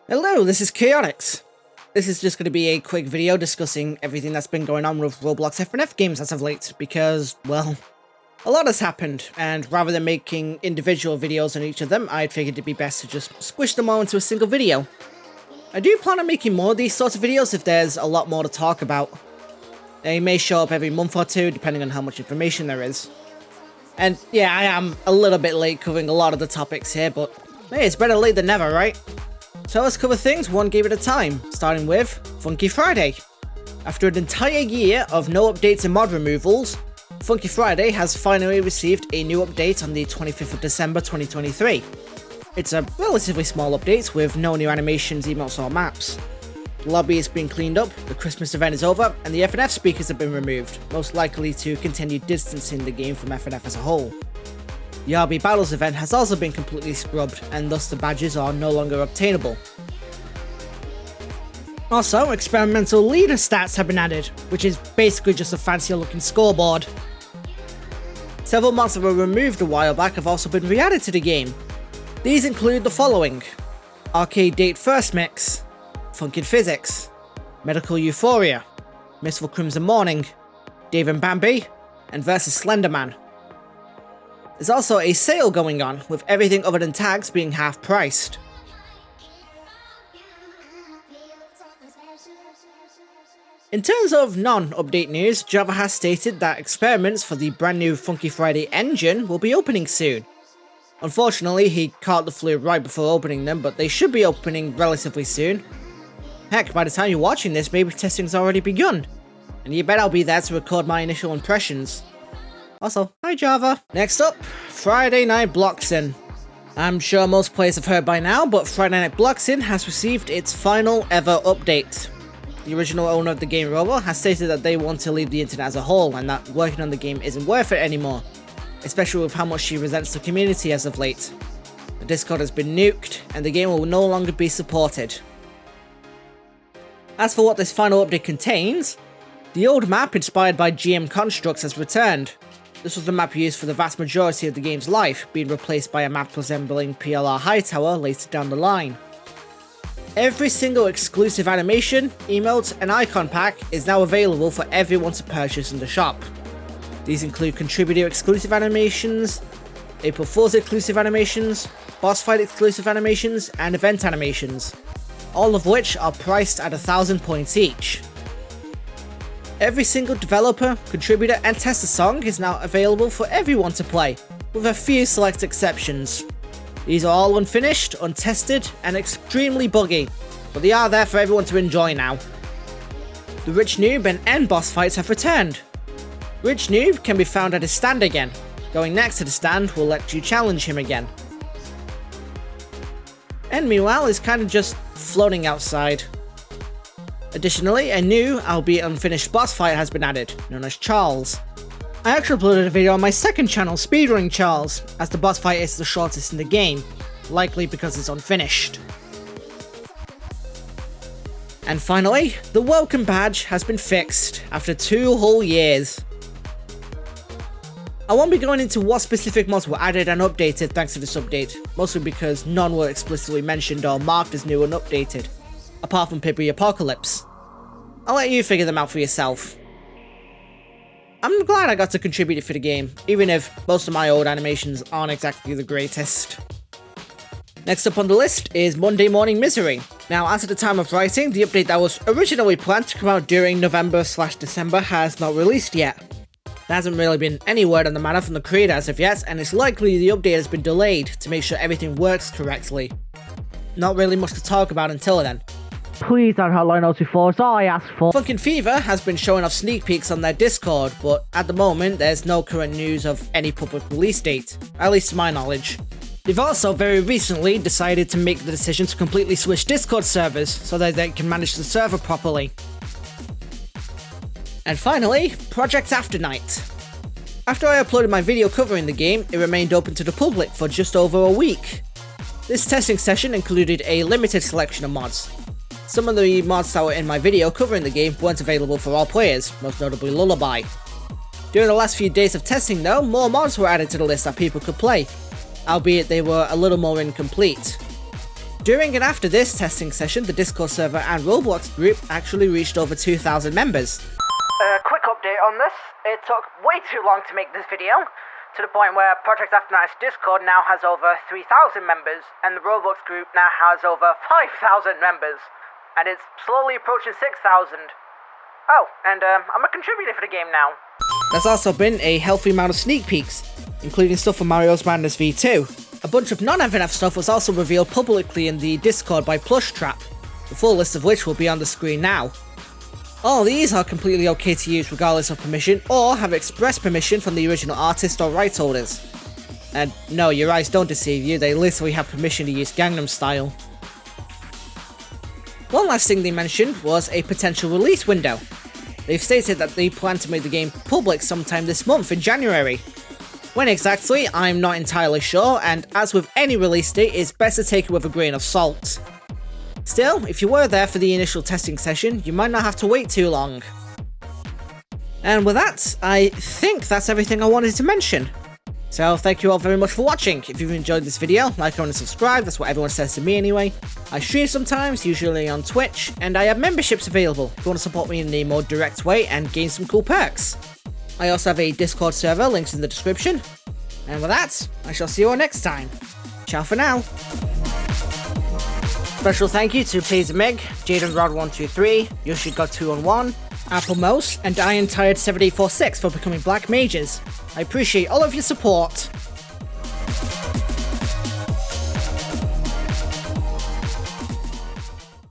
Hello, this is Chaotix. This is just going to be a quick video discussing everything that's been going on with Roblox FNF games as of late, because, well, a lot has happened, and rather than making individual videos on each of them, I figured it'd be best to just squish them all into a single video. I do plan on making more of these sorts of videos if there's a lot more to talk about. They may show up every month or two, depending on how much information there is. And yeah, I am a little bit late covering a lot of the topics here, but hey, it's better late than never, right? So let's cover things one game at a time, starting with Funky Friday. After an entire year of no updates and mod removals, Funky Friday has finally received a new update on the 25th of December 2023. It's a relatively small update with no new animations, emotes or maps. The lobby has been cleaned up, the Christmas event is over, and the FNF speakers have been removed, most likely to continue distancing the game from FNF as a whole. The RB Battles event has also been completely scrubbed, and thus the badges are no longer obtainable. Also, experimental leader stats have been added, which is basically just a fancier looking scoreboard. Several mods that were removed a while back have also been re-added to the game. These include the following: Arcade Date First Mix, Funkin Physics, Medical Euphoria, Mistful Crimson Morning, Dave and Bambi, and Versus Slenderman. There's also a sale going on, with everything other than tags being half priced. In terms of non-update news, Java has stated that experiments for the brand new Funky Friday engine will be opening soon. Unfortunately, he caught the flu right before opening them, but they should be opening relatively soon. Heck, by the time you're watching this, maybe testing's already begun. And you bet I'll be there to record my initial impressions. Also, hi Java. Next up, Friday Night Bloxxin. I'm sure most players have heard by now, but Friday Night Bloxxin has received its final ever update. The original owner of the game, Robo, has stated that they want to leave the internet as a whole, and that working on the game isn't worth it anymore, especially with how much she resents the community as of late. The Discord has been nuked, and the game will no longer be supported. As for what this final update contains, the old map inspired by GM Constructs has returned. This was the map used for the vast majority of the game's life, being replaced by a map resembling PLR Hightower later down the line. Every single exclusive animation, emote, and icon pack is now available for everyone to purchase in the shop. These include contributor exclusive animations, April Fool's exclusive animations, boss fight exclusive animations, and event animations, all of which are priced at 1,000 points each. Every single developer, contributor, and tester song is now available for everyone to play, with a few select exceptions. These are all unfinished, untested, and extremely buggy, but they are there for everyone to enjoy now. The Rich Noob and End boss fights have returned. Rich Noob can be found at his stand again. Going next to the stand will let you challenge him again. End, meanwhile, is kind of just floating outside. Additionally, a new, albeit unfinished boss fight has been added, known as Charles. I actually uploaded a video on my second channel, Speedrunning Charles, as the boss fight is the shortest in the game, likely because it's unfinished. And finally, the welcome badge has been fixed after 2 whole years. I won't be going into what specific mods were added and updated thanks to this update, mostly because none were explicitly mentioned or marked as new and updated, apart from Pibby Apocalypse. I'll let you figure them out for yourself. I'm glad I got to contribute for the game, even if most of my old animations aren't exactly the greatest. Next up on the list is Monday Morning Misery. Now, as of the time of writing, the update that was originally planned to come out during November/December has not released yet. There hasn't really been any word on the matter from the creator as of yet, and it's likely the update has been delayed to make sure everything works correctly. Not really much to talk about until then. Please don't highlight those before, it's all I asked for. Funkin Fever has been showing off sneak peeks on their Discord, but at the moment there's no current news of any public release date, at least to my knowledge. They've also very recently decided to make the decision to completely switch Discord servers so that they can manage the server properly. And finally, Project Afternight. After I uploaded my video covering the game, it remained open to the public for just over a week. This testing session included a limited selection of mods. Some of the mods that were in my video covering the game weren't available for all players, most notably Lullaby. During the last few days of testing though, more mods were added to the list that people could play, albeit they were a little more incomplete. During and after this testing session, the Discord server and Roblox group actually reached over 2,000 members. Quick update on this. It took way too long to make this video, to the point where Project Afternight Discord now has over 3,000 members, and the Roblox group now has over 5,000 members. And it's slowly approaching 6,000. Oh, and I'm a contributor for the game now. There's also been a healthy amount of sneak peeks, including stuff for Mario's Madness V2. A bunch of non-FNF stuff was also revealed publicly in the Discord by Plushtrap, the full list of which will be on the screen now. All these are completely okay to use regardless of permission, or have express permission from the original artist or rights holders. And no, your eyes don't deceive you, they literally have permission to use Gangnam Style. One last thing they mentioned was a potential release window. They've stated that they plan to make the game public sometime this month in January. When exactly, I'm not entirely sure, and as with any release date, it's best to take it with a grain of salt. Still, if you were there for the initial testing session, you might not have to wait too long. And with that, I think that's everything I wanted to mention. So thank you all very much for watching. If you've enjoyed this video, like, comment and subscribe, that's what everyone says to me anyway. I stream sometimes, usually on Twitch, and I have memberships available if you want to support me in a more direct way and gain some cool perks. I also have a Discord server, links in the description. And with that, I shall see you all next time. Ciao for now. Special thank you to Taser Meg, Jaden Rod 123, Yoshi God 211, Apple Mouse, and Iron Tired 7846 for becoming Black Mages. I appreciate all of your support.